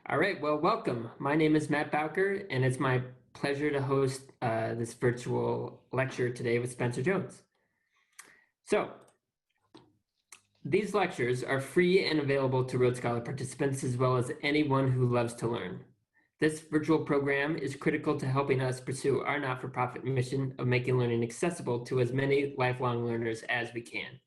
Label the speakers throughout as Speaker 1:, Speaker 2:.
Speaker 1: All right, well, welcome. My name is Matt Bowker, and it's my pleasure to host this virtual lecture today with Spencer Jones. So, these lectures are free and available to Rhodes Scholar participants as well as anyone who loves to learn. This virtual program is critical to helping us pursue our not-for-profit mission of making learning accessible to as many lifelong learners as we can,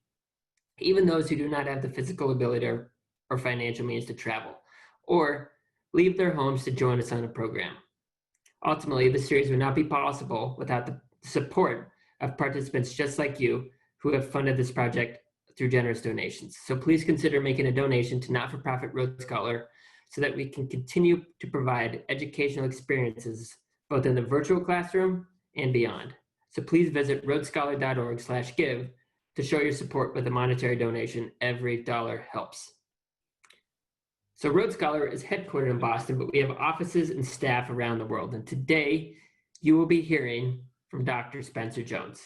Speaker 1: even those who do not have the physical ability or financial means to travel, or leave their homes to join us on a program. Ultimately, this series would not be possible without the support of participants just like you who have funded this project through generous donations. So please consider making a donation to Not-for-Profit Rhodes Scholar so that we can continue to provide educational experiences both in the virtual classroom and beyond. So please visit rhodescholar.org/give to show your support with a monetary donation. Every dollar helps. So Rhodes Scholar is headquartered in Boston, but we have offices and staff around the world. And today you will be hearing from Dr. Spencer Jones.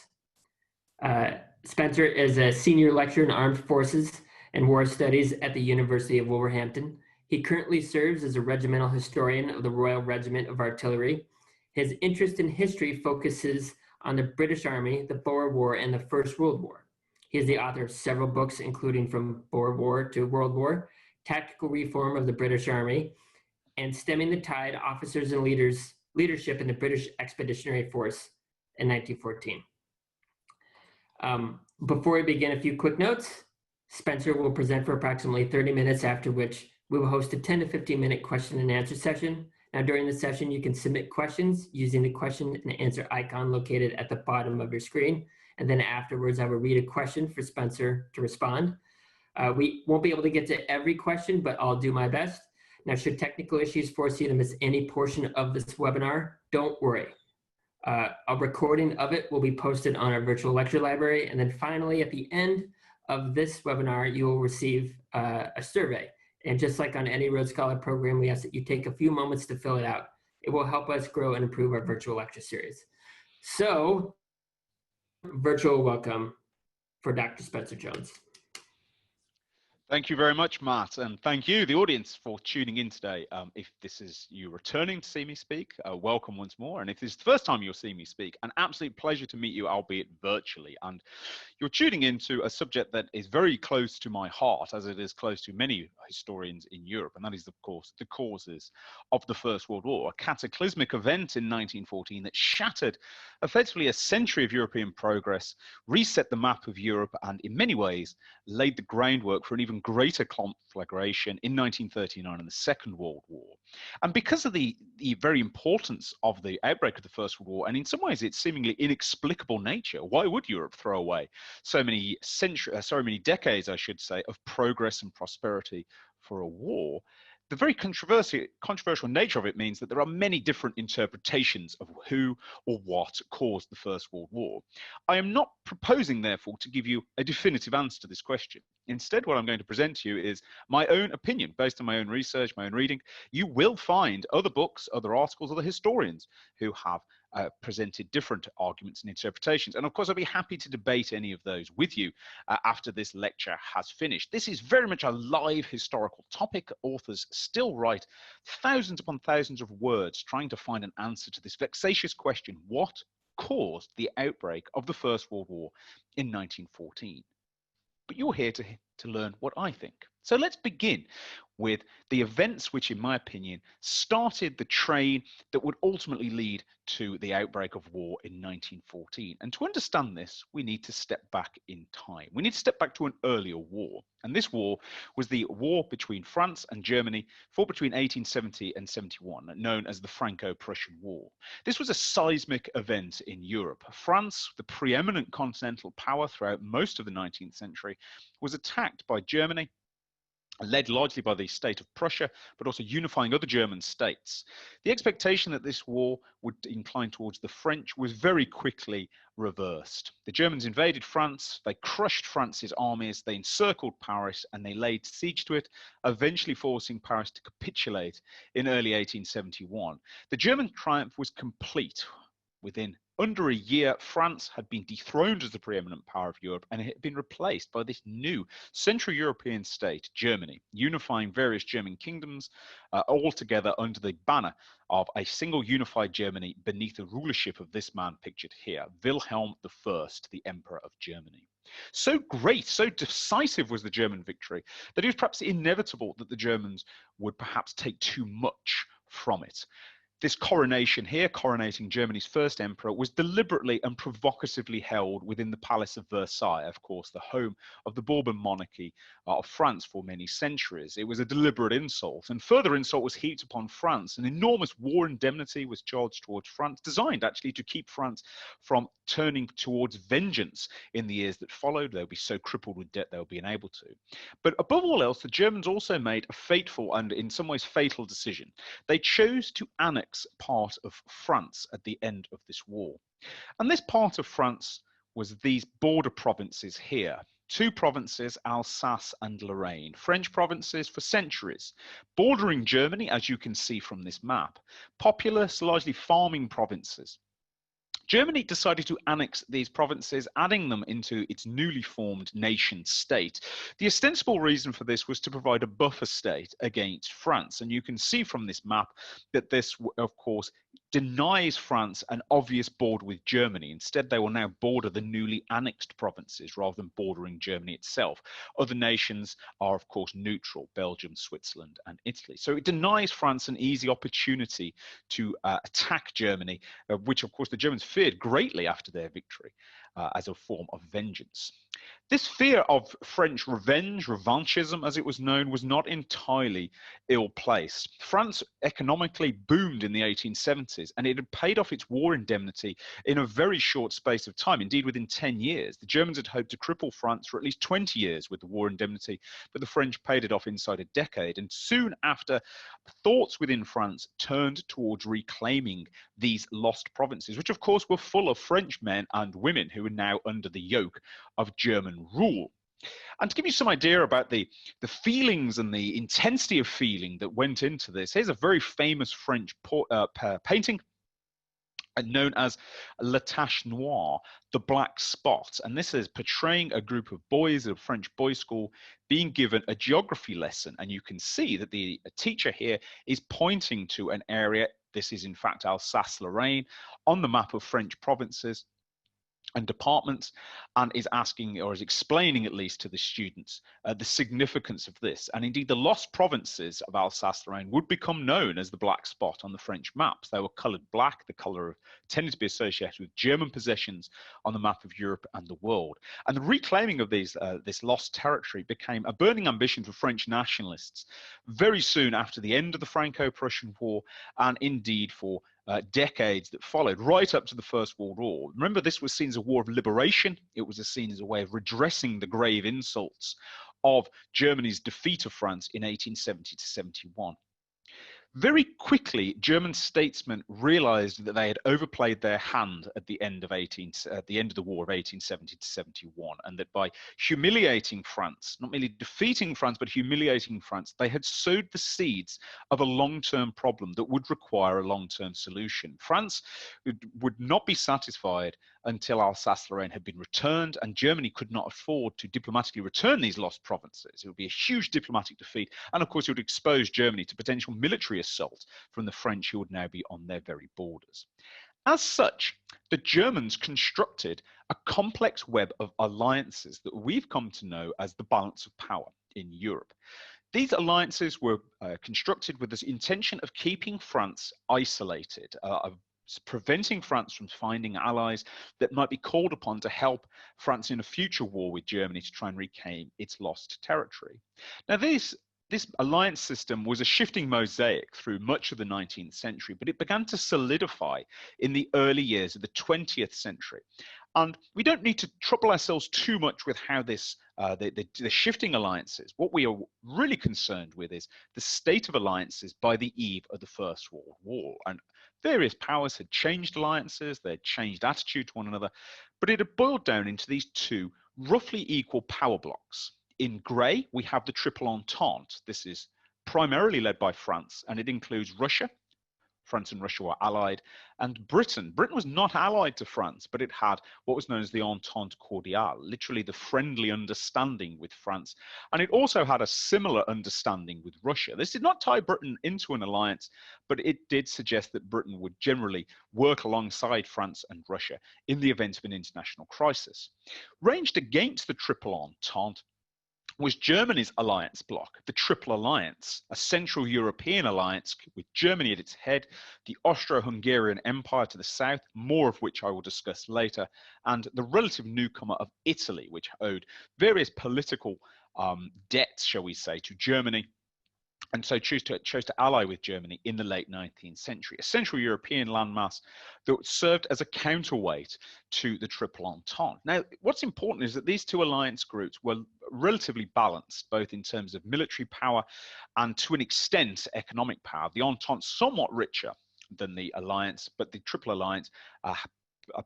Speaker 1: Spencer is a senior lecturer in Armed Forces and War Studies at the University of Wolverhampton. He currently serves as a regimental historian of the Royal Regiment of Artillery. His interest in history focuses on the British Army, the Boer War, and the First World War. He is the author of several books, including From Boer War to World War, Tactical Reform of the British Army, and Stemming the Tide, Officers and Leadership in the British Expeditionary Force in 1914. Before we begin, a few quick notes. Spencer will present for approximately 30 minutes, after which we will host a 10 to 15 minute question and answer session. Now, during the session, you can submit questions using the question and answer icon located at the bottom of your screen. And then afterwards, I will read a question for Spencer to respond. We won't be able to get to every question, but I'll do my best. Now, should technical issues force you to miss any portion of this webinar, don't worry. A recording of it will be posted on our virtual lecture library. And then finally, at the end of this webinar, you will receive a survey. And just like on any Rhodes Scholar program, we ask that you take a few moments to fill it out. It will help us grow and improve our virtual lecture series. So, virtual welcome for Dr. Spencer Jones.
Speaker 2: Thank you very much, Matt, and thank you, the audience, for tuning in today. If this is you returning to see me speak, welcome once more. And if this is the first time you'll see me speak, an absolute pleasure to meet you, albeit virtually. And you're tuning into a subject that is very close to my heart, as it is close to many historians in Europe, and that is, of course, the causes of the First World War, a cataclysmic event in 1914 that shattered effectively a century of European progress, reset the map of Europe, and in many ways laid the groundwork for an even greater conflagration in 1939 in the Second World War. And because of the very importance of the outbreak of the First World War, and in some ways its seemingly inexplicable nature, why would Europe throw away so many decades, I should say, of progress and prosperity for a war? The very controversial nature of it means that there are many different interpretations of who or what caused the First World War. I am not proposing, therefore, to give you a definitive answer to this question. Instead, what I'm going to present to you is my own opinion, based on my own research, my own reading. You will find other books, other articles, other historians who have presented different arguments and interpretations. And of course, I'll be happy to debate any of those with you after this lecture has finished. This is very much a live historical topic. Authors still write thousands upon thousands of words trying to find an answer to this vexatious question: what caused the outbreak of the First World War in 1914? But you're here to learn what I think. So let's begin with the events which, in my opinion, started the train that would ultimately lead to the outbreak of war in 1914. And to understand this, we need to step back in time. We need to step back to an earlier war. And this war was the war between France and Germany, fought between 1870 and 71, known as the Franco-Prussian War. This was a seismic event in Europe. France, the preeminent continental power throughout most of the 19th century, was attacked by Germany, led largely by the state of Prussia, but also unifying other German states. The expectation that this war would incline towards the French was very quickly reversed. The Germans invaded France, they crushed France's armies, they encircled Paris, and they laid siege to it, eventually forcing Paris to capitulate in early 1871. The German triumph was complete within under a year, France had been dethroned as the preeminent power of Europe, and it had been replaced by this new Central European state, Germany, unifying various German kingdoms all together under the banner of a single unified Germany beneath the rulership of this man pictured here, Wilhelm I, the Emperor of Germany. So great, so decisive was the German victory that it was perhaps inevitable that the Germans would perhaps take too much from it. This coronation here, coronating Germany's first emperor, was deliberately and provocatively held within the Palace of Versailles, of course, the home of the Bourbon monarchy of France for many centuries. It was a deliberate insult, and further insult was heaped upon France. An enormous war indemnity was charged towards France, designed actually to keep France from turning towards vengeance in the years that followed. They'll be so crippled with debt they'll be unable to. But above all else, the Germans also made a fateful and in some ways fatal decision. They chose to annex part of France at the end of this war. And this part of France was these border provinces here. Two provinces, Alsace and Lorraine, French provinces for centuries, bordering Germany, as you can see from this map, populous, largely farming provinces. Germany decided to annex these provinces, adding them into its newly formed nation state. The ostensible reason for this was to provide a buffer state against France. And you can see from this map that this, of course, denies France an obvious border with Germany. Instead, they will now border the newly annexed provinces rather than bordering Germany itself. Other nations are, of course, neutral, Belgium, Switzerland, and Italy. So it denies France an easy opportunity to attack Germany, which, of course, the Germans feared greatly after their victory as a form of vengeance. This fear of French revenge, revanchism as it was known, was not entirely ill-placed. France economically boomed in the 1870s, and it had paid off its war indemnity in a very short space of time. Indeed, within 10 years. The Germans had hoped to cripple France for at least 20 years with the war indemnity, but the French paid it off inside a decade. And soon after, thoughts within France turned towards reclaiming these lost provinces, which of course were full of French men and women who were now under the yoke of German rule. And to give you some idea about the feelings and the intensity of feeling that went into this, here's a very famous French painting known as La Tache Noire, the black spot. And this is portraying a group of boys at a French boys' school being given a geography lesson. And you can see that the teacher here is pointing to an area. This is in fact Alsace-Lorraine on the map of French provinces and departments, and is asking, or is explaining at least to the students, the significance of this. And indeed, the lost provinces of Alsace-Lorraine would become known as the black spot on the French maps. They were colored black, the color tended to be associated with German possessions on the map of Europe and the world. And the reclaiming of these, this lost territory became a burning ambition for French nationalists very soon after the end of the Franco-Prussian War, and indeed for decades that followed, right up to the First World War. Remember, this was seen as a war of liberation. It was seen as a way of redressing the grave insults of Germany's defeat of France in 1870 to 71. Very quickly, German statesmen realized that they had overplayed their hand at the end of the war of 1870 to 71, and that by humiliating France, not merely defeating France, but humiliating France, they had sowed the seeds of a long-term problem that would require a long-term solution. France would not be satisfied until Alsace-Lorraine had been returned, and Germany could not afford to diplomatically return these lost provinces. It would be a huge diplomatic defeat, and of course it would expose Germany to potential military assault from the French, who would now be on their very borders. As such, the Germans constructed a complex web of alliances that we've come to know as the balance of power in Europe. These alliances were constructed with the intention of keeping France isolated, of preventing France from finding allies that might be called upon to help France in a future war with Germany to try and reclaim its lost territory. Now, this alliance system was a shifting mosaic through much of the 19th century, but it began to solidify in the early years of the 20th century. And we don't need to trouble ourselves too much with how this, the shifting alliances. What we are really concerned with is the state of alliances by the eve of the First World War. And various powers had changed alliances, they had changed attitude to one another, but it had boiled down into these two roughly equal power blocks. In grey, we have the Triple Entente. This is primarily led by France, and it includes Russia, France and Russia were allied, and Britain was not allied to France, but it had what was known as the Entente Cordiale, literally the friendly understanding with France. And it also had a similar understanding with Russia. This did not tie Britain into an alliance, but it did suggest that Britain would generally work alongside France and Russia in the event of an international crisis. Ranged against the Triple Entente was Germany's alliance bloc, the Triple Alliance, a Central European alliance with Germany at its head, the Austro-Hungarian Empire to the south, more of which I will discuss later, and the relative newcomer of Italy, which owed various political debts, shall we say, to Germany, and so chose to ally with Germany in the late 19th century, a Central European landmass that served as a counterweight to the Triple Entente. Now, what's important is that these two alliance groups were relatively balanced, both in terms of military power and, to an extent, economic power. The Entente somewhat richer than the alliance, but the Triple Alliance are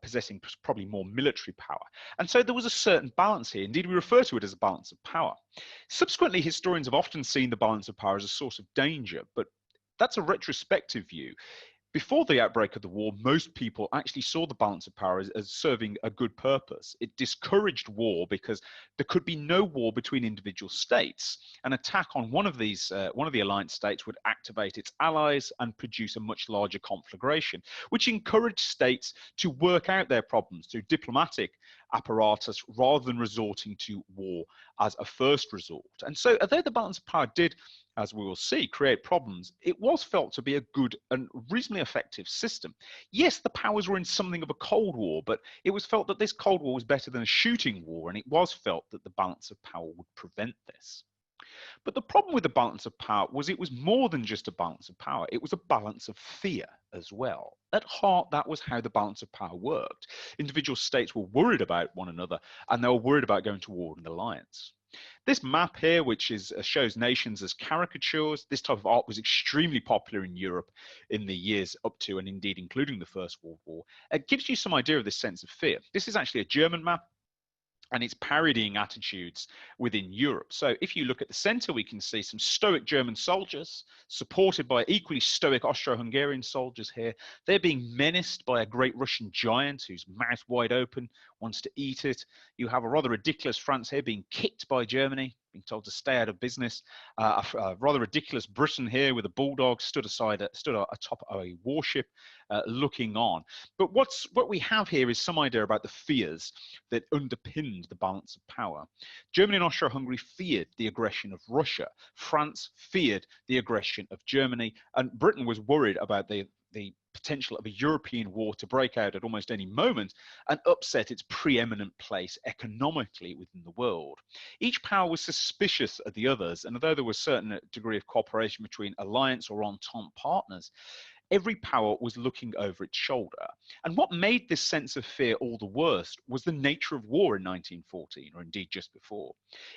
Speaker 2: possessing probably more military power. And so there was a certain balance here. Indeed, we refer to it as a balance of power. Subsequently, historians have often seen the balance of power as a source of danger, but that's a retrospective view. Before the outbreak of the war, most people actually saw the balance of power as serving a good purpose. It discouraged war because there could be no war between individual states. An attack on one of the alliance states would activate its allies and produce a much larger conflagration, which encouraged states to work out their problems through diplomatic apparatus rather than resorting to war as a first resort. And so, although the balance of power did, as we will see, create problems, it was felt to be a good and reasonably effective system. Yes, the powers were in something of a Cold War, but it was felt that this Cold War was better than a shooting war, and it was felt that the balance of power would prevent this. But the problem with the balance of power was it was more than just a balance of power. It was a balance of fear as well. At heart, that was how the balance of power worked. Individual states were worried about one another, and they were worried about going to war in an alliance. This map here, which shows nations as caricatures, this type of art was extremely popular in Europe in the years up to and indeed including the First World War. It gives you some idea of this sense of fear. This is actually a German map, and it's parodying attitudes within Europe. So if you look at the center, we can see some stoic German soldiers supported by equally stoic Austro-Hungarian soldiers here. They're being menaced by a great Russian giant whose mouth wide open, wants to eat it. You have a rather ridiculous France here being kicked by Germany, being told to stay out of business. A rather ridiculous Britain here with a bulldog stood atop a warship looking on. But what we have here is some idea about the fears that underpinned the balance of power. Germany and Austro-Hungary feared the aggression of Russia. France feared the aggression of Germany, and Britain was worried about the potential of a European war to break out at almost any moment and upset its preeminent place economically within the world. Each power was suspicious of the others, and although there was a certain degree of cooperation between alliance or entente partners, every power was looking over its shoulder. And what made this sense of fear all the worse was the nature of war in 1914, or indeed just before.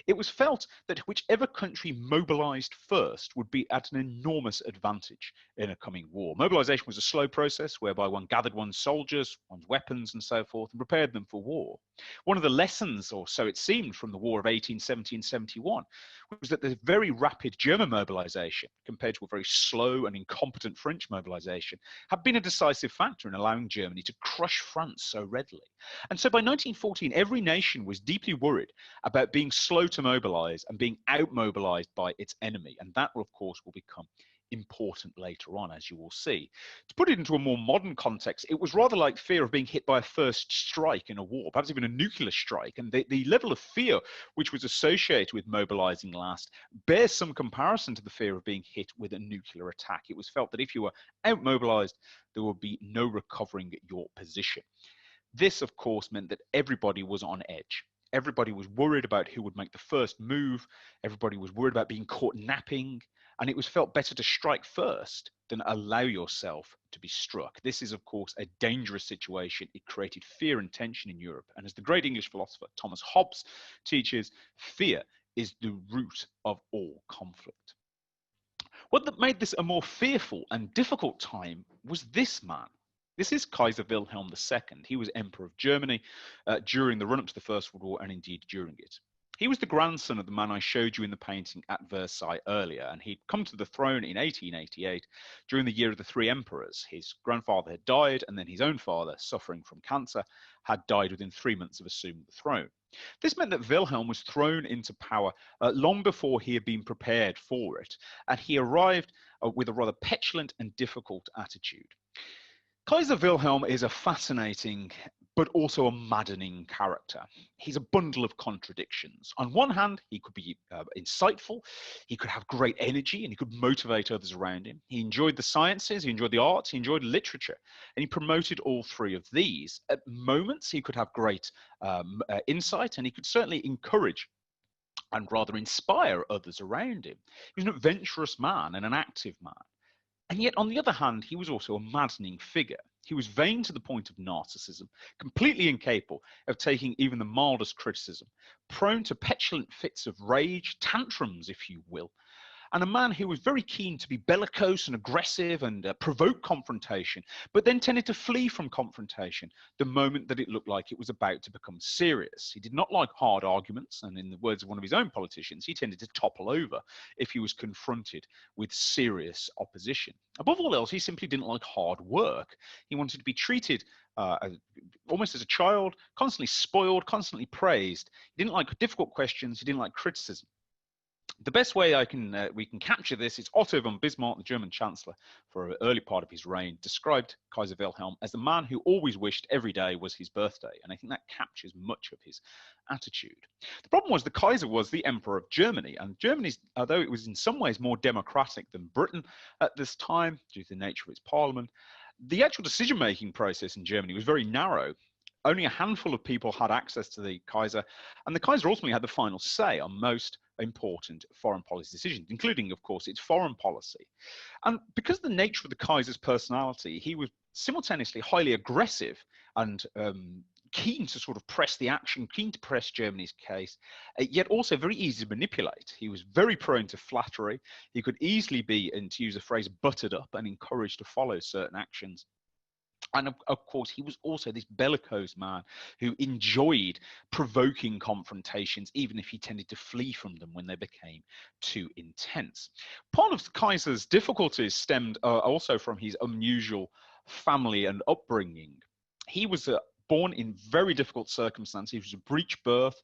Speaker 2: It was felt that whichever country mobilized first would be at an enormous advantage in a coming war. Mobilization was a slow process whereby one gathered one's soldiers, one's weapons and so forth, and prepared them for war. One of the lessons, or so it seemed, from the War of 1870 and 71 was that the very rapid German mobilization, compared to a very slow and incompetent French mobilization, had been a decisive factor in allowing Germany to crush France so readily. And so by 1914, every nation was deeply worried about being slow to mobilize and being outmobilized by its enemy. And that, of course, will become important later on, as you will see. To put it into a more modern context, it was rather like fear of being hit by a first strike in a war, perhaps even a nuclear strike. And the level of fear which was associated with mobilizing last bears some comparison to the fear of being hit with a nuclear attack. It was felt that if you were outmobilized, there would be no recovering your position. This, of course, meant that everybody was on edge. Everybody was worried about who would make the first move. Everybody was worried about being caught napping. And it was felt better to strike first than allow yourself to be struck. This is, of course, a dangerous situation. It created fear and tension in Europe. And as the great English philosopher Thomas Hobbes teaches, fear is the root of all conflict. What made this a more fearful and difficult time was this man. This is Kaiser Wilhelm II. He was Emperor of Germany during the run-up to the First World War and indeed during it. He was the grandson of the man I showed you in the painting at Versailles earlier, and he'd come to the throne in 1888 during the year of the three emperors. His grandfather had died, and then his own father, suffering from cancer, had died within 3 months of assuming the throne. This meant that Wilhelm was thrown into power long before he had been prepared for it, and he arrived with a rather petulant and difficult attitude. Kaiser Wilhelm is a fascinating but also a maddening character. He's a bundle of contradictions. On one hand, he could be insightful, he could have great energy, and he could motivate others around him. He enjoyed the sciences, he enjoyed the arts, he enjoyed literature, and he promoted all three of these. At moments, he could have great insight, and he could certainly encourage and rather inspire others around him. He was an adventurous man and an active man. And yet, on the other hand, he was also a maddening figure. He was vain to the point of narcissism, completely incapable of taking even the mildest criticism, prone to petulant fits of rage, tantrums, if you will, and a man who was very keen to be bellicose and aggressive and provoke confrontation, but then tended to flee from confrontation the moment that it looked like it was about to become serious. He did not like hard arguments, and in the words of one of his own politicians, he tended to topple over if he was confronted with serious opposition. Above all else, he simply didn't like hard work. He wanted to be treated almost as a child, constantly spoiled, constantly praised. He didn't like difficult questions, he didn't like criticism. The best way we can capture this is Otto von Bismarck, the German chancellor, for an early part of his reign, described Kaiser Wilhelm as the man who always wished every day was his birthday, and I think that captures much of his attitude. The problem was the Kaiser was the emperor of Germany, and Germany, although it was in some ways more democratic than Britain at this time, due to the nature of its parliament, the actual decision-making process in Germany was very narrow. Only a handful of people had access to the Kaiser, and the Kaiser ultimately had the final say on most important foreign policy decisions, including, of course, its foreign policy. And because of the nature of the Kaiser's personality, he was simultaneously highly aggressive and keen to sort of press the action, keen to press Germany's case, yet also very easy to manipulate. He was very prone to flattery. He could easily be, and to use a phrase, buttered up and encouraged to follow certain actions. And of course, he was also this bellicose man who enjoyed provoking confrontations, even if he tended to flee from them when they became too intense. Part of Kaiser's difficulties stemmed also from his unusual family and upbringing. He was born in very difficult circumstances. He was a breech birth.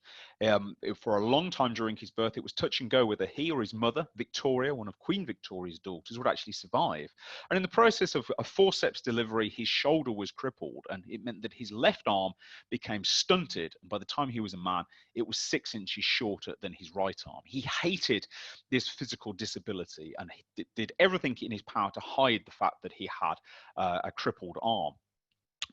Speaker 2: For a long time during his birth, it was touch and go whether he or his mother, Victoria, one of Queen Victoria's daughters, would actually survive. And in the process of a forceps delivery, his shoulder was crippled, and it meant that his left arm became stunted. And by the time he was a man, it was 6 inches shorter than his right arm. He hated this physical disability, and he did everything in his power to hide the fact that he had a crippled arm.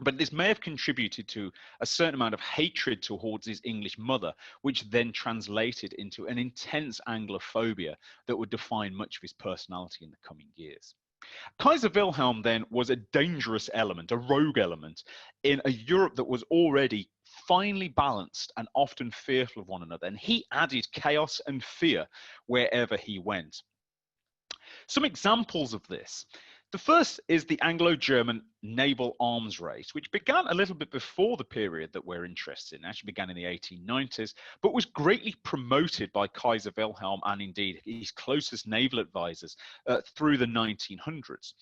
Speaker 2: But this may have contributed to a certain amount of hatred towards his English mother, which then translated into an intense Anglophobia that would define much of his personality in the coming years. Kaiser Wilhelm then was a dangerous element, a rogue element, in a Europe that was already finely balanced and often fearful of one another, and he added chaos and fear wherever he went. Some examples of this. The first is the Anglo-German naval arms race, which began a little bit before the period that we're interested in, actually began in the 1890s, but was greatly promoted by Kaiser Wilhelm and indeed his closest naval advisors through the 1900s.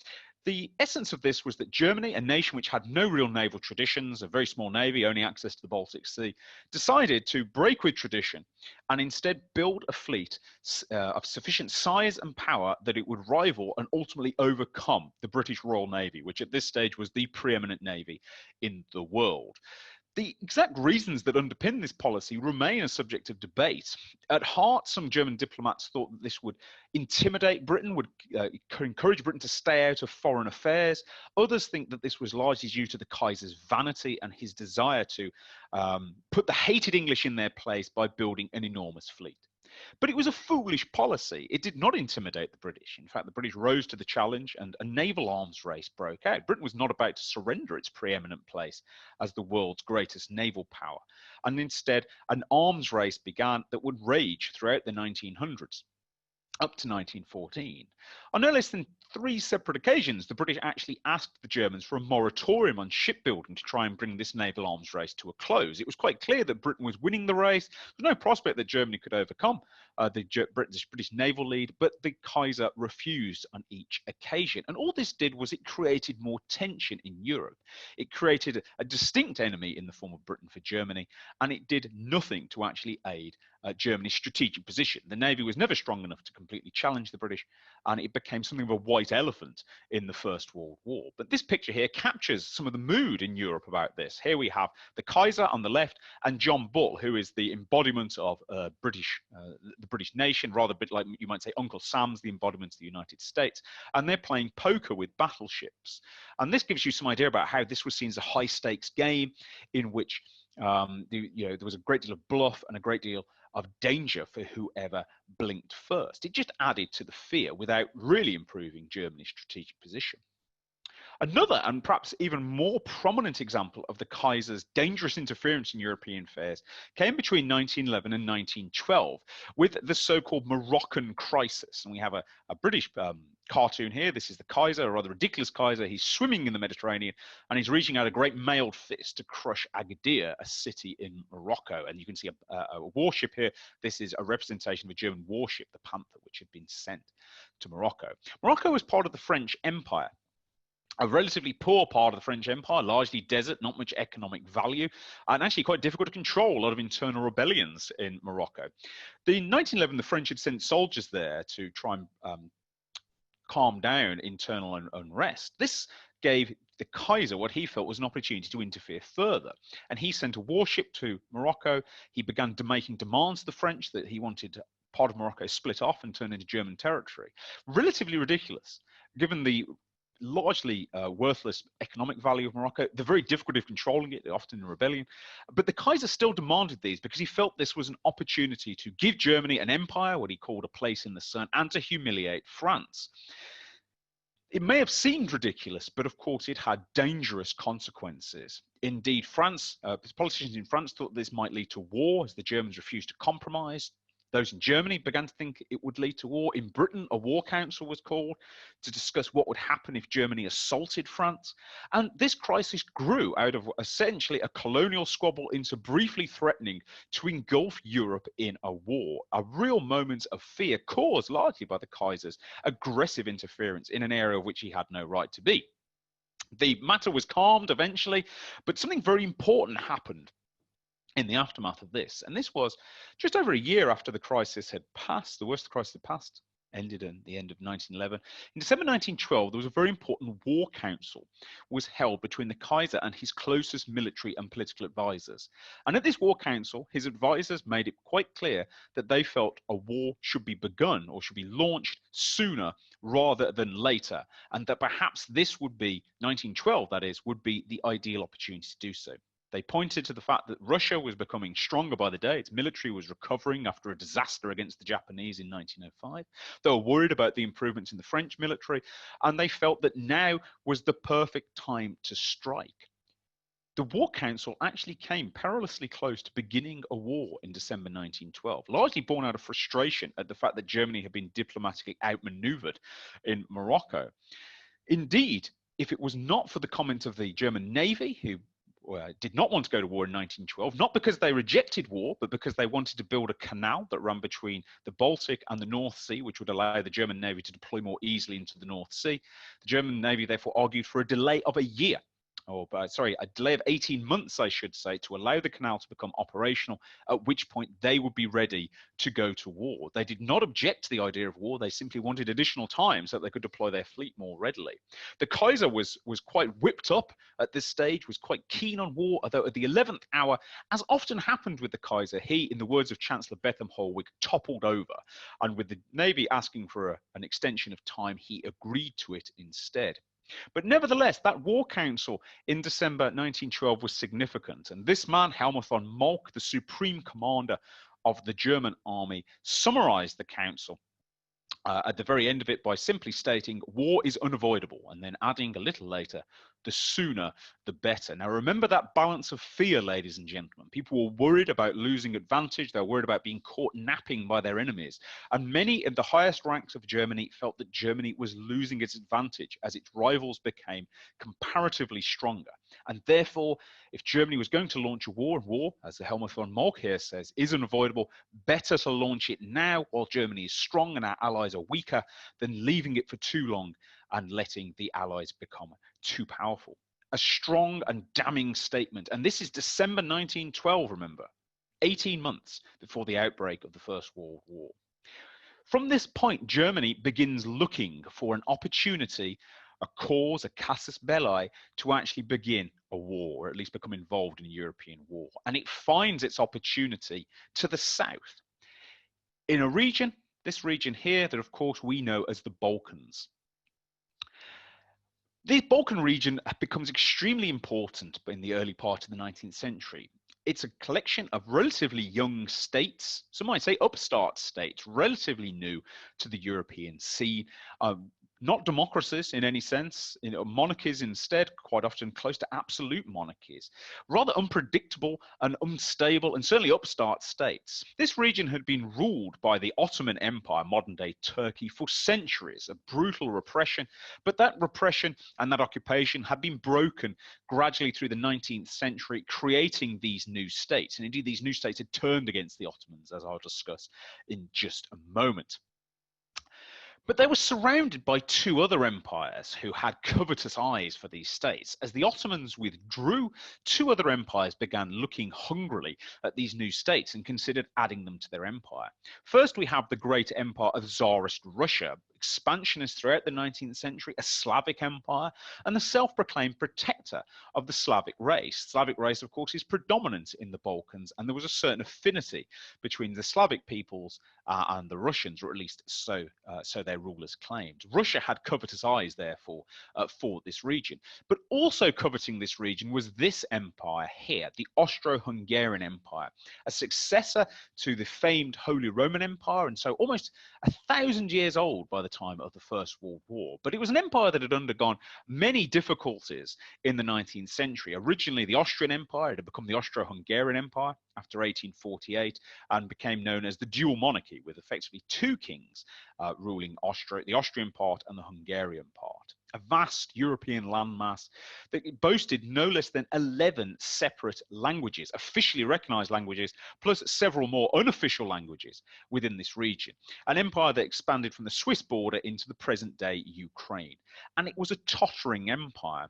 Speaker 2: The essence of this was that Germany, a nation which had no real naval traditions, a very small navy, only access to the Baltic Sea, decided to break with tradition and instead build a fleet of sufficient size and power that it would rival and ultimately overcome the British Royal Navy, which at this stage was the preeminent navy in the world. The exact reasons that underpin this policy remain a subject of debate. At heart, some German diplomats thought that this would intimidate Britain, would encourage Britain to stay out of foreign affairs. Others think that this was largely due to the Kaiser's vanity and his desire to put the hated English in their place by building an enormous fleet. But it was a foolish policy. It did not intimidate the British. In fact, the British rose to the challenge and a naval arms race broke out. Britain was not about to surrender its preeminent place as the world's greatest naval power. And instead, an arms race began that would rage throughout the 1900s. up to 1914. On no less than 3 separate occasions, the British actually asked the Germans for a moratorium on shipbuilding to try and bring this naval arms race to a close. It was quite clear that Britain was winning the race. There was no prospect that Germany could overcome the British naval lead, but the Kaiser refused on each occasion. And all this did was it created more tension in Europe. It created a distinct enemy in the form of Britain for Germany, and it did nothing to actually aid Germany's strategic position. The Navy was never strong enough to completely challenge the British, and it became something of a white elephant in the First World War. But this picture here captures some of the mood in Europe about this. Here we have the Kaiser on the left and John Bull, who is the embodiment of the British nation, rather a bit like you might say Uncle Sam's the embodiment of the United States. And they're playing poker with battleships. And this gives you some idea about how this was seen as a high stakes game in which there was a great deal of bluff and a great deal of danger for whoever blinked first. It just added to the fear without really improving Germany's strategic position. Another and perhaps even more prominent example of the Kaiser's dangerous interference in European affairs came between 1911 and 1912 with the so-called Moroccan crisis. And we have a British cartoon here. This is the Kaiser, a rather ridiculous Kaiser. He's swimming in the Mediterranean and he's reaching out a great mailed fist to crush Agadir, a city in Morocco. And you can see a warship here. This is a representation of a German warship, the Panther, which had been sent to Morocco. Morocco was part of the French Empire, a relatively poor part of the French Empire, largely desert, not much economic value, and actually quite difficult to control. A lot of internal rebellions in Morocco. In 1911, the French had sent soldiers there to try and calm down internal unrest. This gave the Kaiser what he felt was an opportunity to interfere further. And he sent a warship to Morocco. He began making demands to the French that he wanted part of Morocco split off and turned into German territory. Relatively ridiculous, given the largely worthless economic value of Morocco, the very difficulty of controlling it, often in rebellion. But the Kaiser still demanded these because he felt this was an opportunity to give Germany an empire, what he called a place in the sun, and to humiliate France. It may have seemed ridiculous, but of course it had dangerous consequences. Indeed, France, politicians in France thought this might lead to war as the Germans refused to compromise. Those in Germany began to think it would lead to war. In Britain, a war council was called to discuss what would happen if Germany assaulted France. And this crisis grew out of essentially a colonial squabble into briefly threatening to engulf Europe in a war, a real moment of fear caused largely by the Kaiser's aggressive interference in an area of which he had no right to be. The matter was calmed eventually, but something very important happened in the aftermath of this. And this was just over a year after the crisis had passed, the worst of the crisis had passed, ended in the end of 1911. In December 1912, there was a very important war council was held between the Kaiser and his closest military and political advisors. And at this war council, his advisors made it quite clear that they felt a war should be begun or should be launched sooner rather than later, and that perhaps this would be, 1912 that is, would be the ideal opportunity to do so. They pointed to the fact that Russia was becoming stronger by the day. Its military was recovering after a disaster against the Japanese in 1905. They were worried about the improvements in the French military, and they felt that now was the perfect time to strike. The War Council actually came perilously close to beginning a war in December 1912, largely born out of frustration at the fact that Germany had been diplomatically outmaneuvered in Morocco. Indeed, if it was not for the comment of the German Navy, who did not want to go to war in 1912, not because they rejected war, but because they wanted to build a canal that ran between the Baltic and the North Sea, which would allow the German Navy to deploy more easily into the North Sea. The German Navy therefore argued for a delay of a year, a delay of 18 months, I should say, to allow the canal to become operational, at which point they would be ready to go to war. They did not object to the idea of war. They simply wanted additional time so that they could deploy their fleet more readily. The Kaiser was quite whipped up at this stage, was quite keen on war, although at the 11th hour, as often happened with the Kaiser, he, in the words of Chancellor Betham Holwig, toppled over. And with the Navy asking for an extension of time, he agreed to it instead. But nevertheless, that war council in December 1912 was significant. And this man, Helmuth von Moltke, the supreme commander of the German army, summarized the council at the very end of it by simply stating war is unavoidable, and then adding a little later, the sooner the better. Now remember that balance of fear, ladies and gentlemen. People were worried about losing advantage. They were worried about being caught napping by their enemies. And many in the highest ranks of Germany felt that Germany was losing its advantage as its rivals became comparatively stronger. And therefore, if Germany was going to launch a war, as the Helmut von Moltke here says, is unavoidable, better to launch it now while Germany is strong and our allies are weaker than leaving it for too long and letting the allies become too powerful. A strong and damning statement. And this is December 1912, remember, 18 months before the outbreak of the First World War. From this point, Germany begins looking for an opportunity, a cause, a casus belli, to actually begin a war, or at least become involved in a European war. And it finds its opportunity to the south, in a region, this region here, that of course we know as the Balkans. The Balkan region becomes extremely important in the early part of the 19th century. It's a collection of relatively young states, some might say upstart states, relatively new to the European scene, not democracies in any sense, monarchies instead, quite often close to absolute monarchies, rather unpredictable and unstable and certainly upstart states. This region had been ruled by the Ottoman Empire, modern day Turkey, for centuries, a brutal repression, but that repression and that occupation had been broken gradually through the 19th century, creating these new states. And indeed, these new states had turned against the Ottomans, as I'll discuss in just a moment. But they were surrounded by two other empires who had covetous eyes for these states. As the Ottomans withdrew, two other empires began looking hungrily at these new states and considered adding them to their empire. First, we have the great empire of Tsarist Russia, expansionist throughout the 19th century, a Slavic empire, and the self-proclaimed protector of the Slavic race. Slavic race, of course, is predominant in the Balkans, and there was a certain affinity between the Slavic peoples and the Russians, or at least so their rulers claimed. Russia had covetous eyes, therefore, for this region. But also coveting this region was this empire here, the Austro-Hungarian Empire, a successor to the famed Holy Roman Empire, and so almost 1,000 years old by the time of the First World War. But it was an empire that had undergone many difficulties in the 19th century. Originally, the Austrian Empire had become the Austro-Hungarian Empire after 1848 and became known as the dual monarchy, with effectively two kings ruling the Austrian part and the Hungarian part. A vast European landmass that boasted no less than 11 separate languages, officially recognized languages, plus several more unofficial languages within this region. An empire that expanded from the Swiss border into the present-day Ukraine. And it was a tottering empire,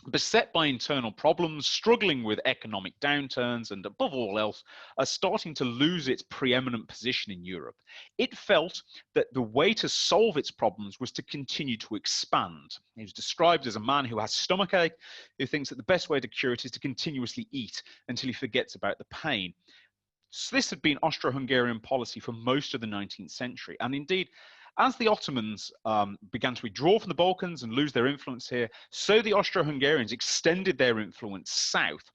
Speaker 2: beset by internal problems, struggling with economic downturns, and above all else, starting to lose its preeminent position in Europe. It felt that the way to solve its problems was to continue to expand. He was described as a man who has stomachache, who thinks that the best way to cure it is to continuously eat until he forgets about the pain. So this had been Austro-Hungarian policy for most of the 19th century, and indeed, as the Ottomans began to withdraw from the Balkans and lose their influence here, so the Austro-Hungarians extended their influence south.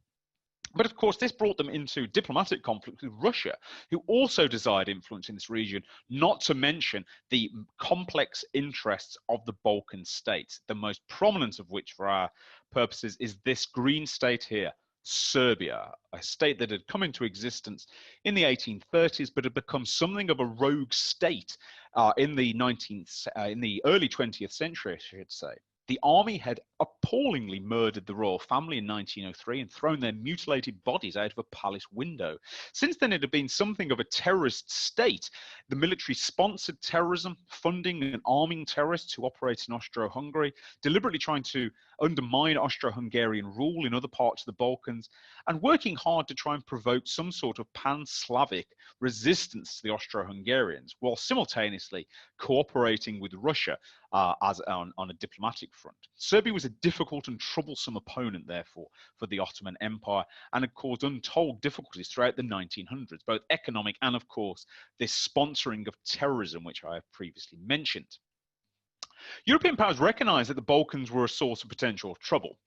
Speaker 2: But of course, this brought them into diplomatic conflict with Russia, who also desired influence in this region, not to mention the complex interests of the Balkan states, the most prominent of which for our purposes is this green state here, Serbia, a state that had come into existence in the 1830s, but had become something of a rogue state in the early 20th century, I should say. The army had appallingly murdered the royal family in 1903 and thrown their mutilated bodies out of a palace window. Since then, it had been something of a terrorist state. The military sponsored terrorism, funding and arming terrorists who operate in Austro-Hungary, deliberately trying to undermine Austro-Hungarian rule in other parts of the Balkans, and working hard to try and provoke some sort of pan-Slavic resistance to the Austro-Hungarians, while simultaneously cooperating with Russia on a diplomatic front. Serbia was a difficult and troublesome opponent, therefore, for the Ottoman Empire, and had caused untold difficulties throughout the 1900s, both economic and, of course, this sponsoring of terrorism, which I have previously mentioned. European powers recognized that the Balkans were a source of potential trouble.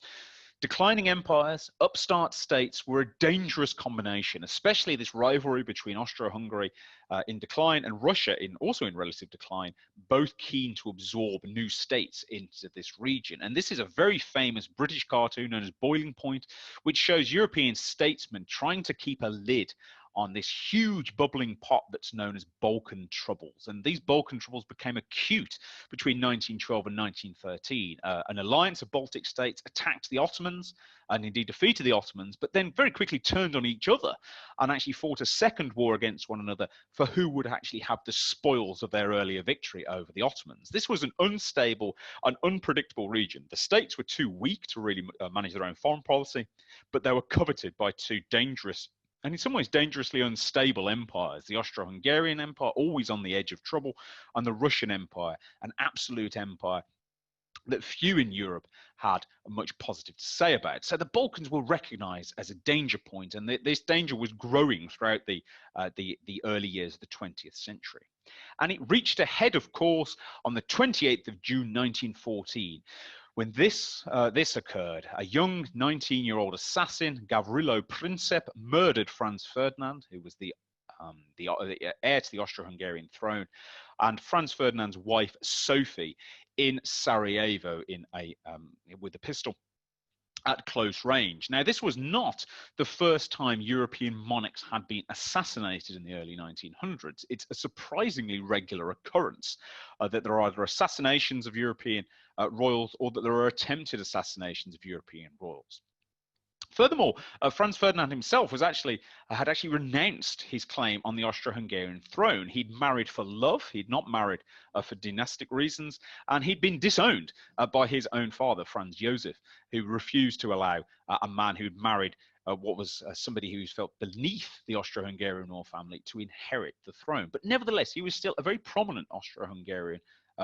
Speaker 2: Declining empires, upstart states were a dangerous combination, especially this rivalry between Austro-Hungary in decline and Russia also in relative decline, both keen to absorb new states into this region. And this is a very famous British cartoon known as Boiling Point, which shows European statesmen trying to keep a lid on this huge bubbling pot that's known as Balkan troubles. And these Balkan troubles became acute between 1912 and 1913. An alliance of Baltic states attacked the Ottomans and indeed defeated the Ottomans, but then very quickly turned on each other and actually fought a second war against one another for who would actually have the spoils of their earlier victory over the Ottomans. This was an unstable and unpredictable region. The states were too weak to really manage their own foreign policy, but they were coveted by two dangerous and in some ways dangerously unstable empires. The Austro-Hungarian Empire, always on the edge of trouble, and the Russian Empire, an absolute empire that few in Europe had much positive to say about. So the Balkans were recognized as a danger point, and this danger was growing throughout the early years of the 20th century. And it reached a head, of course, on the 28th of June 1914, when this occurred. A young 19-year-old assassin, Gavrilo Princip, murdered Franz Ferdinand, who was the heir to the Austro-Hungarian throne, and Franz Ferdinand's wife, Sophie, in Sarajevo with a pistol at close range. Now, this was not the first time European monarchs had been assassinated in the early 1900s. It's a surprisingly regular occurrence that there are either assassinations of European royals or that there are attempted assassinations of European royals. Furthermore, Franz Ferdinand himself had actually renounced his claim on the Austro-Hungarian throne. He'd married for love, he'd not married for dynastic reasons, and he'd been disowned by his own father, Franz Joseph, who refused to allow a man who'd married what was somebody who felt beneath the Austro-Hungarian royal family to inherit the throne. But nevertheless, he was still a very prominent Austro-Hungarian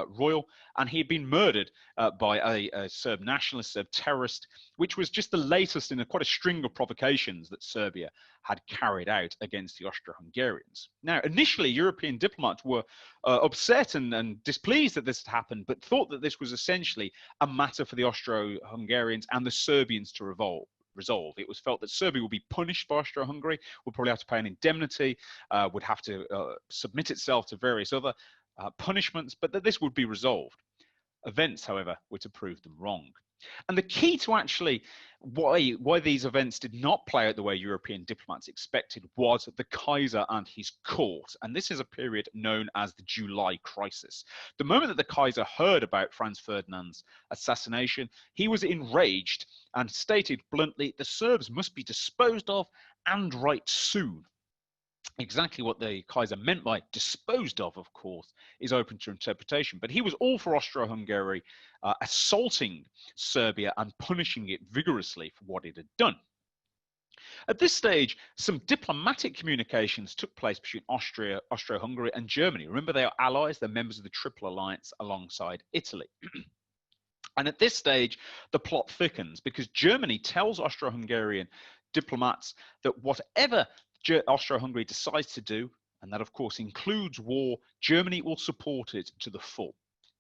Speaker 2: royal, and he had been murdered by a Serb nationalist, Serb terrorist, which was just the latest in quite a string of provocations that Serbia had carried out against the Austro-Hungarians. Now, initially, European diplomats were upset and displeased that this had happened, but thought that this was essentially a matter for the Austro-Hungarians and the Serbians to resolve. It was felt that Serbia would be punished by Austro-Hungary, would probably have to pay an indemnity, would have to submit itself to various other punishments, but that this would be resolved. Events, however, were to prove them wrong. And the key to actually why these events did not play out the way European diplomats expected was the Kaiser and his court. And this is a period known as the July Crisis. The moment that the Kaiser heard about Franz Ferdinand's assassination, he was enraged and stated bluntly, the Serbs must be disposed of, and right soon. Exactly what the Kaiser meant by disposed of course, is open to interpretation. But he was all for Austro-Hungary assaulting Serbia and punishing it vigorously for what it had done. At this stage, some diplomatic communications took place between Austro-Hungary and Germany. Remember, they are allies, they're members of the Triple Alliance alongside Italy. And at this stage, the plot thickens because Germany tells Austro-Hungarian diplomats that whatever Austro-Hungary decides to do, and that of course includes war, Germany will support it to the full.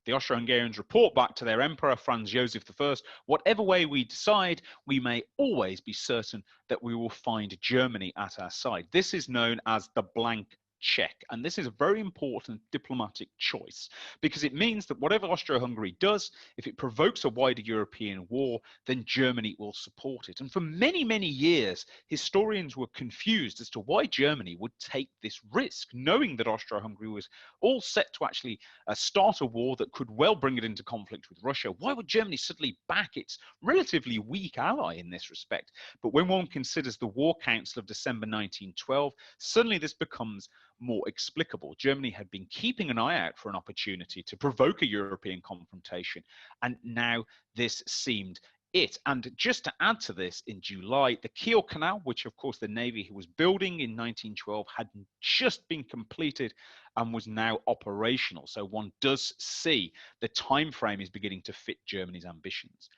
Speaker 2: The Austro-Hungarians report back to their emperor, Franz Joseph I, whatever way we decide, we may always be certain that we will find Germany at our side. This is known as the blank check, and this is a very important diplomatic choice because it means that whatever Austro-Hungary does, if it provokes a wider European war, then Germany will support it. And for many, many years, historians were confused as to why Germany would take this risk, knowing that Austro-Hungary was all set to actually start a war that could well bring it into conflict with Russia. Why would Germany suddenly back its relatively weak ally in this respect? But when one considers the War Council of December 1912, suddenly this becomes more explicable. Germany had been keeping an eye out for an opportunity to provoke a European confrontation, and now this seemed it. And just to add to this, in July, the Kiel Canal, which of course the Navy was building in 1912, had just been completed and was now operational. So one does see the time frame is beginning to fit Germany's ambitions.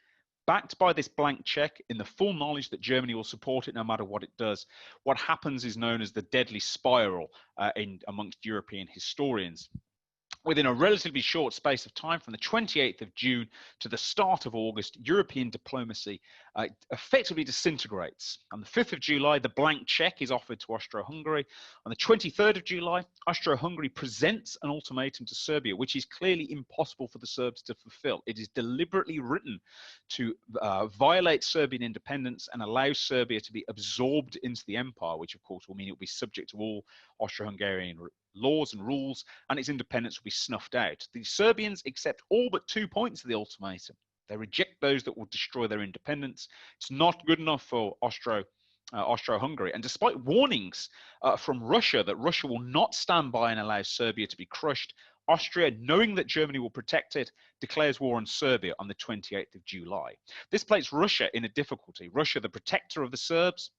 Speaker 2: Backed by this blank check, in the full knowledge that Germany will support it no matter what it does, what happens is known as the deadly spiral amongst European historians. Within a relatively short space of time, from the 28th of June to the start of August, European diplomacy effectively disintegrates. On the 5th of July, the blank check is offered to Austro-Hungary. On the 23rd of July, Austro-Hungary presents an ultimatum to Serbia, which is clearly impossible for the Serbs to fulfill. It is deliberately written to violate Serbian independence and allow Serbia to be absorbed into the empire, which of course will mean it will be subject to all Austro-Hungarian laws and rules, and its independence will be snuffed out. The Serbians accept all but 2 points of the ultimatum. They reject those that will destroy their independence. It's not good enough for Austro-Hungary. And despite warnings from Russia that Russia will not stand by and allow Serbia to be crushed, Austria, knowing that Germany will protect it, declares war on Serbia on the 28th of July. This places Russia in a difficulty. Russia, the protector of the Serbs,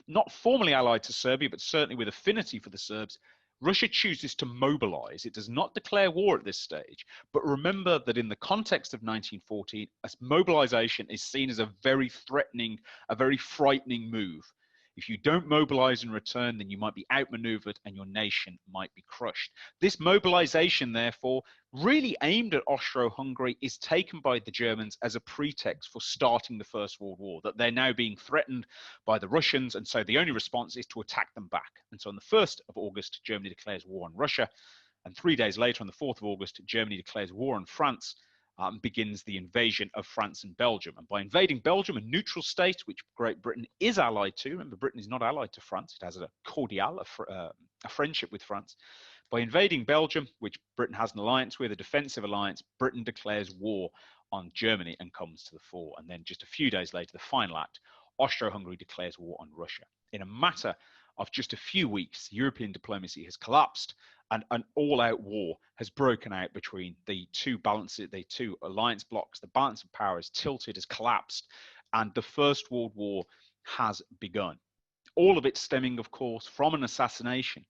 Speaker 2: not formally allied to Serbia, but certainly with affinity for the Serbs, Russia chooses to mobilize. It does not declare war at this stage. But remember that in the context of 1914, mobilization is seen as a very threatening, a very frightening move. If you don't mobilize in return, then you might be outmaneuvered and your nation might be crushed. This mobilization, therefore, really aimed at Austro-Hungary, is taken by the Germans as a pretext for starting the First World War, that they're now being threatened by the Russians, and so the only response is to attack them back. And so on the 1st of August, Germany declares war on Russia, and 3 days later, on the 4th of August, Germany declares war on France, begins the invasion of France and Belgium. And by invading Belgium, a neutral state, which Great Britain is allied to, remember Britain is not allied to France, it has a cordial, a friendship with France. By invading Belgium, which Britain has an alliance with, a defensive alliance, Britain declares war on Germany and comes to the fore. And then just a few days later, the final act, Austro-Hungary declares war on Russia. In a matter of just a few weeks, European diplomacy has collapsed, and an all-out war has broken out between the two alliance blocks. The balance of power has tilted, has collapsed, and the First World War has begun. All of it stemming, of course, from an assassination.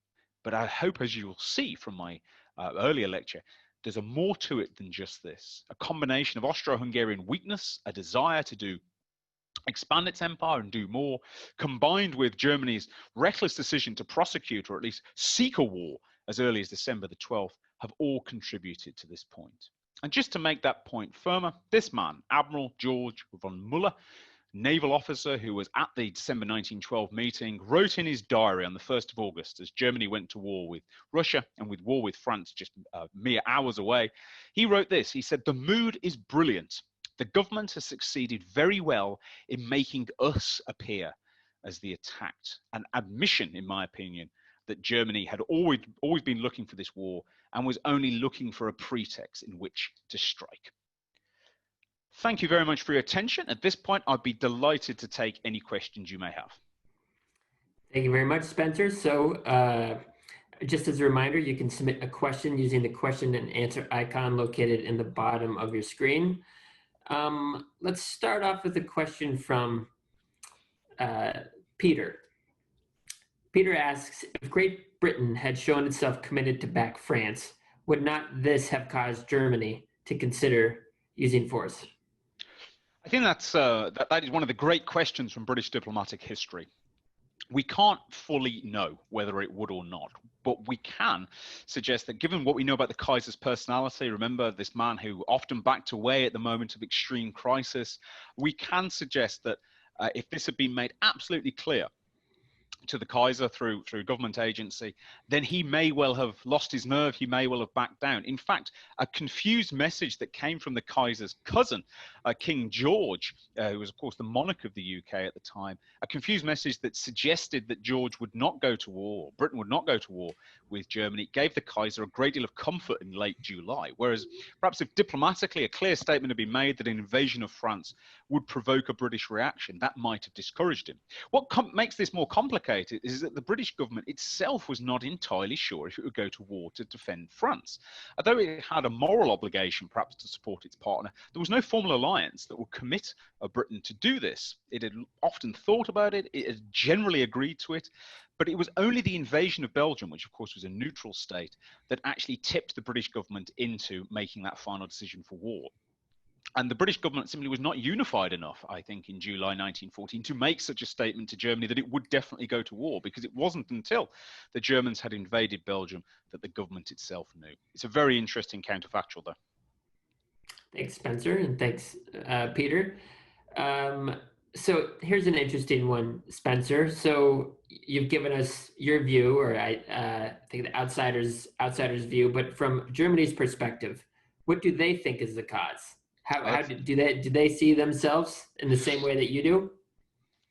Speaker 2: But I hope, as you will see from my earlier lecture, there's more to it than just this. A combination of Austro-Hungarian weakness, a desire to expand its empire and do more, combined with Germany's reckless decision to prosecute or at least seek a war as early as December the 12th, have all contributed to this point. And just to make that point firmer, this man, Admiral George von Muller, naval officer who was at the December 1912 meeting, wrote in his diary on the 1st of August, as Germany went to war with Russia and with war with France just mere hours away, he wrote this. He said, "The mood is brilliant. The government has succeeded very well in making us appear as the attacked." An admission, in my opinion, that Germany had always been looking for this war and was only looking for a pretext in which to strike. Thank you very much for your attention. At this point, I'd be delighted to take any questions you may have.
Speaker 1: Thank you very much, Spencer. So just as a reminder, you can submit a question using the question and answer icon located in the bottom of your screen. Let's start off with a question from Peter. Peter asks, if Great Britain had shown itself committed to back France, would not this have caused Germany to consider using force?
Speaker 2: I think that is one of the great questions from British diplomatic history. We can't fully know whether it would or not, but we can suggest that given what we know about the Kaiser's personality, remember this man who often backed away at the moment of extreme crisis, we can suggest that if this had been made absolutely clear to the Kaiser through government agency, then he may well have lost his nerve, he may well have backed down. In fact, a confused message that came from the Kaiser's cousin, King George, who was of course the monarch of the UK at the time, a confused message that suggested that George would not go to war, or Britain would not go to war with Germany, gave the Kaiser a great deal of comfort in late July. Whereas perhaps if diplomatically a clear statement had been made that an invasion of France would provoke a British reaction, that might have discouraged him. What makes this more complicated is that the British government itself was not entirely sure if it would go to war to defend France. Although it had a moral obligation perhaps to support its partner, there was no formal alliance that would commit Britain to do this. It had often thought about it, it had generally agreed to it, but it was only the invasion of Belgium, which of course was a neutral state, that actually tipped the British government into making that final decision for war. And the British government simply was not unified enough, I think, in July 1914 to make such a statement to Germany that it would definitely go to war, because it wasn't until the Germans had invaded Belgium that the government itself knew. It's a very interesting counterfactual, though.
Speaker 1: Thanks, Spencer, and thanks, Peter. Um, so here's an interesting one, Spencer. So you've given us your view, or I think the outsiders view, but from Germany's perspective, what do they think is the cause? How do they see themselves in the same way that you do?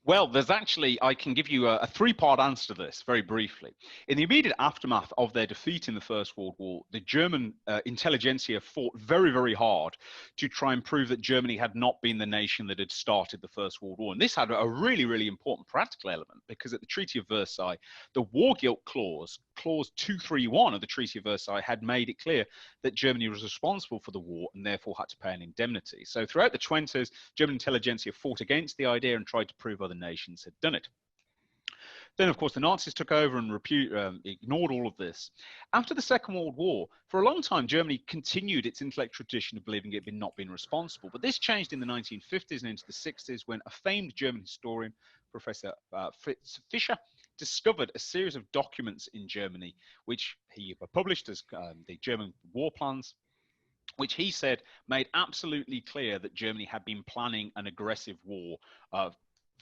Speaker 2: Well, there's actually, I can give you a three-part answer to this very briefly. In the immediate aftermath of their defeat in the First World War, the German intelligentsia fought very, very hard to try and prove that Germany had not been the nation that had started the First World War. And this had a really, really important practical element, because at the Treaty of Versailles, the war guilt clause, clause 231 of the Treaty of Versailles, had made it clear that Germany was responsible for the war and therefore had to pay an indemnity. So throughout the 20s, German intelligentsia fought against the idea and tried to prove other nations had done it. Then, of course, the Nazis took over and ignored all of this. After the Second World War, for a long time, Germany continued its intellectual tradition of believing it had not been responsible. But this changed in the 1950s and into the 60s, when a famed German historian, Professor Fritz Fischer, discovered a series of documents in Germany, which he published as the German war plans, which he said made absolutely clear that Germany had been planning an aggressive war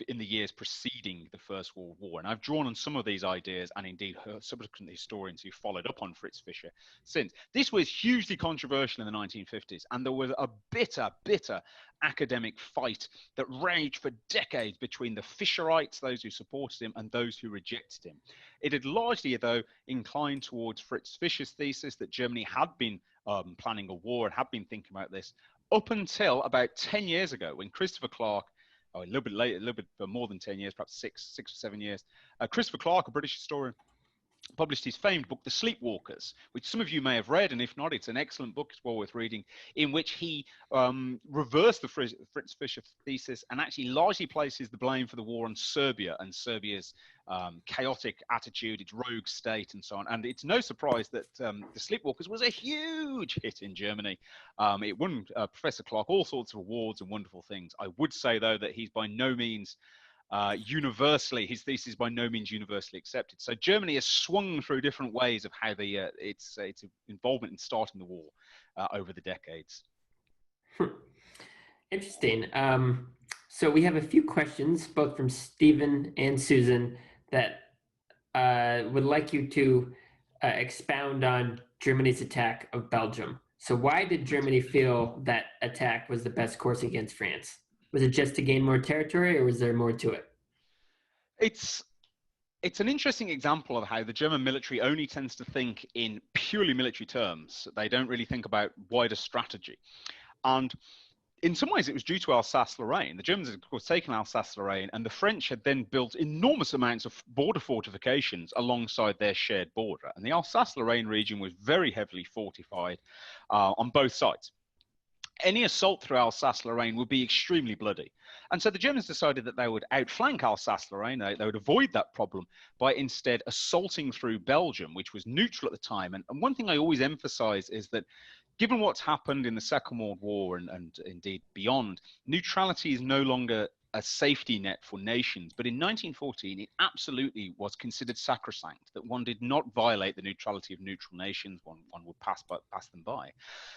Speaker 2: in the years preceding the First World War. And I've drawn on some of these ideas, and indeed subsequent historians who followed up on Fritz Fischer since. This was hugely controversial in the 1950s, and there was a bitter, bitter academic fight that raged for decades between the Fischerites, those who supported him, and those who rejected him. It had largely, though, inclined towards Fritz Fischer's thesis that Germany had been planning a war and had been thinking about this up until about 10 years ago, when Christopher Clark, a little bit later, a little bit more than 10 years, perhaps six or 7 years, Christopher Clark, a British historian, published his famed book, The Sleepwalkers, which some of you may have read, and if not, it's an excellent book, it's well worth reading, in which he reversed the Fritz Fischer thesis and actually largely places the blame for the war on Serbia and Serbia's chaotic attitude, its rogue state, and so on. And it's no surprise that The Sleepwalkers was a huge hit in Germany. It won Professor Clark all sorts of awards and wonderful things. I would say, though, that he's by no means his thesis is by no means universally accepted. So Germany has swung through different ways of how its involvement in starting the war over the decades.
Speaker 1: Interesting. So we have a few questions, both from Stephen and Susan, that would like you to expound on Germany's attack of Belgium. So why did Germany feel that attack was the best course against France? Was it just to gain more territory, or was there more to it?
Speaker 2: It's an interesting example of how the German military only tends to think in purely military terms. They don't really think about wider strategy. And in some ways, it was due to Alsace-Lorraine. The Germans had, of course, taken Alsace-Lorraine, and the French had then built enormous amounts of border fortifications alongside their shared border. And the Alsace-Lorraine region was very heavily fortified on both sides. Any assault through Alsace-Lorraine would be extremely bloody. And so the Germans decided that they would outflank Alsace-Lorraine. They would avoid that problem by instead assaulting through Belgium, which was neutral at the time. And one thing I always emphasize is that given what's happened in the Second World War and indeed beyond, neutrality is no longer a safety net for nations. But in 1914, it absolutely was considered sacrosanct that one did not violate the neutrality of neutral nations. One would pass them by.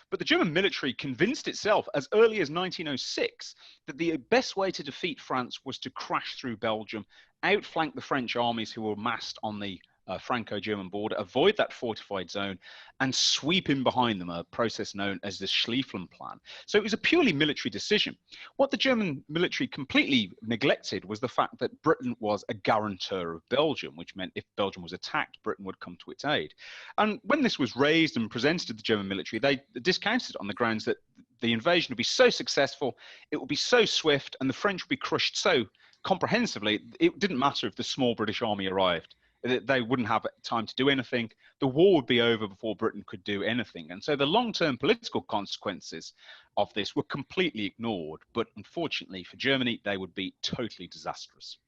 Speaker 2: But the German military convinced itself as early as 1906 that the best way to defeat France was to crash through Belgium, outflank the French armies who were massed on the Franco-German border, avoid that fortified zone, and sweep in behind them, a process known as the Schlieffen Plan. So it was a purely military decision. What the German military completely neglected was the fact that Britain was a guarantor of Belgium, which meant if Belgium was attacked, Britain would come to its aid. And when this was raised and presented to the German military, they discounted it on the grounds that the invasion would be so successful, it would be so swift, and the French would be crushed so comprehensively, it didn't matter if the small British army arrived. They wouldn't have time to do anything. The war would be over before Britain could do anything. And so the long-term political consequences of this were completely ignored. But unfortunately for Germany, they would be totally disastrous.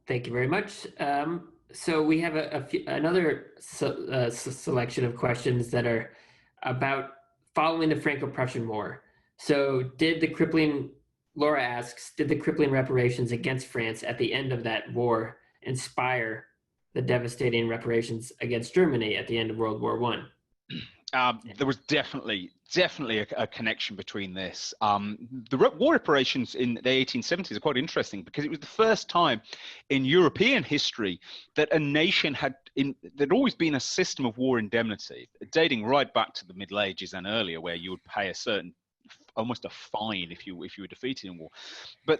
Speaker 1: Thank you very much. So we have another selection of questions that are about following the Franco-Prussian War. So Laura asks, did the crippling reparations against France at the end of that war inspire the devastating reparations against Germany at the end of World War I?
Speaker 2: There was definitely a connection between this. The war reparations in the 1870s are quite interesting because it was the first time in European history that a nation there'd always been a system of war indemnity dating right back to the Middle Ages and earlier, where you would pay almost a fine if you were defeated in war. But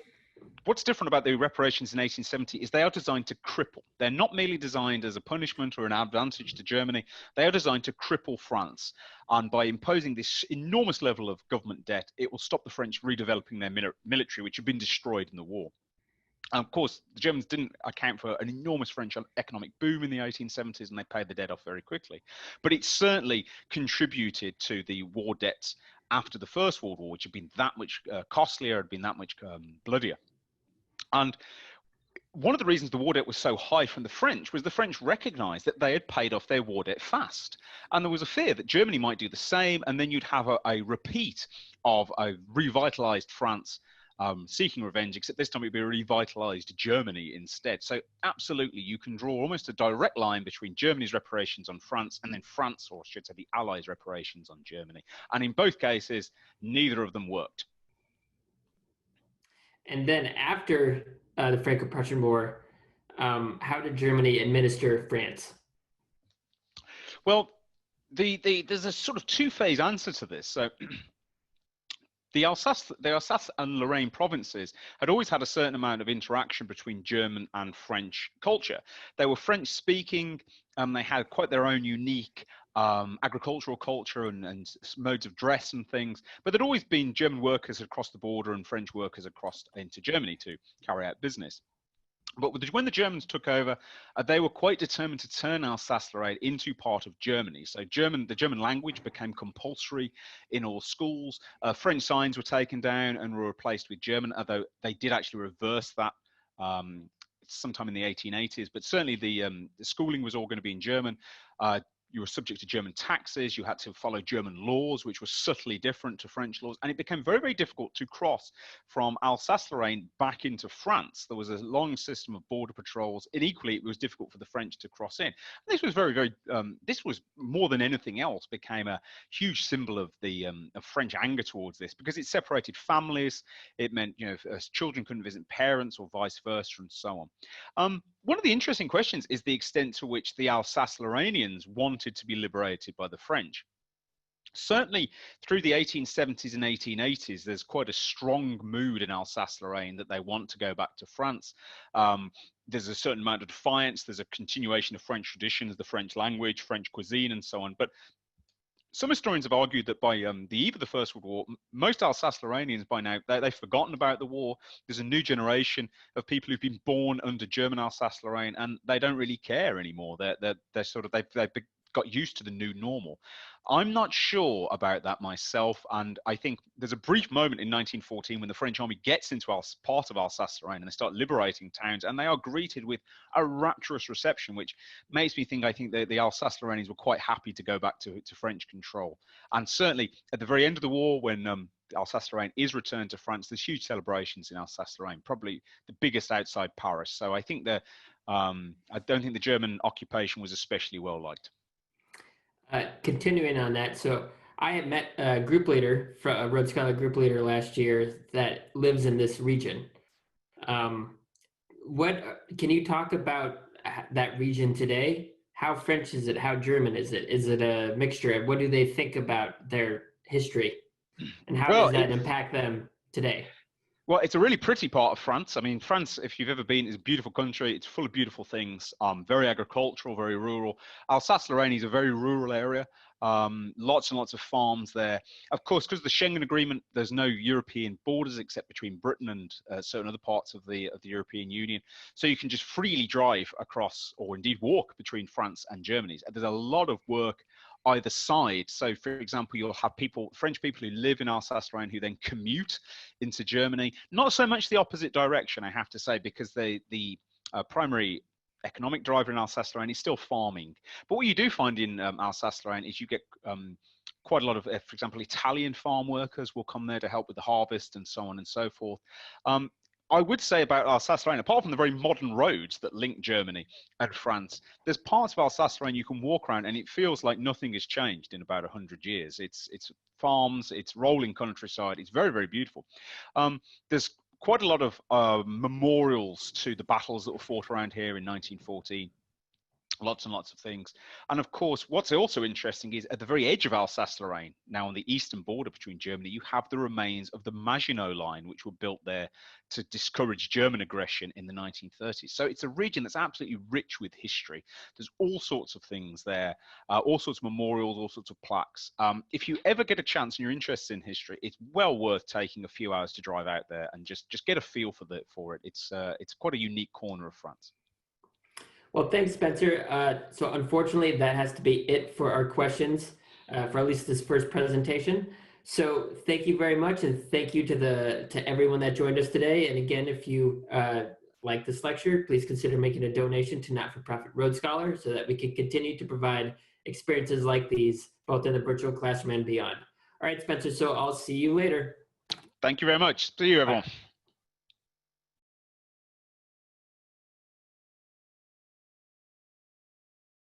Speaker 2: what's different about the reparations in 1870 is they are designed to cripple. They're not merely designed as a punishment or an advantage to Germany. They are designed to cripple France. And by imposing this enormous level of government debt, it will stop the French redeveloping their military, which had been destroyed in the war. And of course, the Germans didn't account for an enormous French economic boom in the 1870s, and they paid the debt off very quickly. But it certainly contributed to the war debts after the First World War, which had been that much costlier, had been that much bloodier. And one of the reasons the war debt was so high from the French was the French recognized that they had paid off their war debt fast. And there was a fear that Germany might do the same, and then you'd have a repeat of a revitalized France seeking revenge, except this time it'd be a revitalized Germany instead. So absolutely, you can draw almost a direct line between Germany's reparations on France and then France, or I should say the Allies' reparations on Germany. And in both cases, neither of them worked.
Speaker 1: And then after the Franco-Prussian War, how did Germany administer France?
Speaker 2: Well, there's a sort of two-phase answer to this. So the Alsace and Lorraine provinces had always had a certain amount of interaction between German and French culture. They were French-speaking, they had quite their own unique agricultural culture and modes of dress and things, but there'd always been German workers had crossed the border and French workers had crossed into Germany to carry out business. But when the Germans took over, they were quite determined to turn Alsace-Lorraine into part of Germany. So the German language became compulsory in all schools. French signs were taken down and were replaced with German, although they did actually reverse that sometime in the 1880s. But certainly the schooling was all going to be in German. You were subject to German taxes. You had to follow German laws, which were subtly different to French laws. And it became very, very difficult to cross from Alsace-Lorraine back into France. There was a long system of border patrols. And equally, it was difficult for the French to cross in. And this was this was more than anything else, became a huge symbol of the of French anger towards this, because it separated families. It meant, children couldn't visit parents or vice versa and so on. One of the interesting questions is the extent to which the Alsace-Lorrainians wanted to be liberated by the French. Certainly through the 1870s and 1880s, there's quite a strong mood in Alsace-Lorraine that they want to go back to France. There's a certain amount of defiance. There's a continuation of French traditions, the French language, French cuisine, and so on. But some historians have argued that by the eve of the First World War, most Alsace-Lorrainians by now, they've forgotten about the war. There's a new generation of people who've been born under German Alsace-Lorraine, and they don't really care anymore. They've got used to the new normal. I'm not sure about that myself, and I think there's a brief moment in 1914 when the French army gets into part of Alsace-Lorraine and they start liberating towns, and they are greeted with a rapturous reception, which makes me think the Alsace-Lorrainians were quite happy to go back to French control. And certainly at the very end of the war, when Alsace-Lorraine is returned to France, there's huge celebrations in Alsace-Lorraine, probably the biggest outside Paris. So I think I don't think the German occupation was especially well liked.
Speaker 1: Continuing on that, so I had met a group leader, a Rhodes Scholar group leader last year that lives in this region. What can you talk about that region today? How French is it? How German is it? Is it a mixture? What do they think about their history, and how does that impact them today?
Speaker 2: Well, it's a really pretty part of France. I mean, France, if you've ever been, is a beautiful country. It's full of beautiful things, very agricultural, very rural. Alsace-Lorraine is a very rural area. Lots and lots of farms there. Of course, because of the Schengen Agreement, there's no European borders except between Britain and certain other parts of the European Union. So you can just freely drive across, or indeed walk between France and Germany. There's a lot of work either side. So for example, you'll have French people who live in Alsace-Lorraine who then commute into Germany. Not so much the opposite direction, I have to say, because the primary economic driver in Alsace-Lorraine is still farming. But what you do find in Alsace-Lorraine is you get quite a lot of, for example, Italian farm workers will come there to help with the harvest and so on and so forth. I would say about Alsace-Lorraine, apart from the very modern roads that link Germany and France, there's parts of Alsace-Lorraine you can walk around and it feels like nothing has changed in about 100 years. It's farms, it's rolling countryside. It's very, very beautiful. There's quite a lot of memorials to the battles that were fought around here in 1914. Lots and lots of things. And of course, what's also interesting is at the very edge of Alsace-Lorraine, now on the eastern border between Germany, you have the remains of the Maginot Line, which were built there to discourage German aggression in the 1930s. So it's a region that's absolutely rich with history. There's all sorts of things there, all sorts of memorials, all sorts of plaques. If you ever get a chance and you're interested in history, it's well worth taking a few hours to drive out there and just get a feel for it. It's quite a unique corner of France.
Speaker 1: Well, thanks, Spencer. So unfortunately, that has to be it for our questions for at least this first presentation. So thank you very much, and thank you to everyone that joined us today. And again, if you like this lecture, please consider making a donation to Not-for-Profit Road Scholar so that we can continue to provide experiences like these, both in the virtual classroom and beyond. All right, Spencer, so I'll see you later.
Speaker 2: Thank you very much. See you, everyone.
Speaker 1: Bye.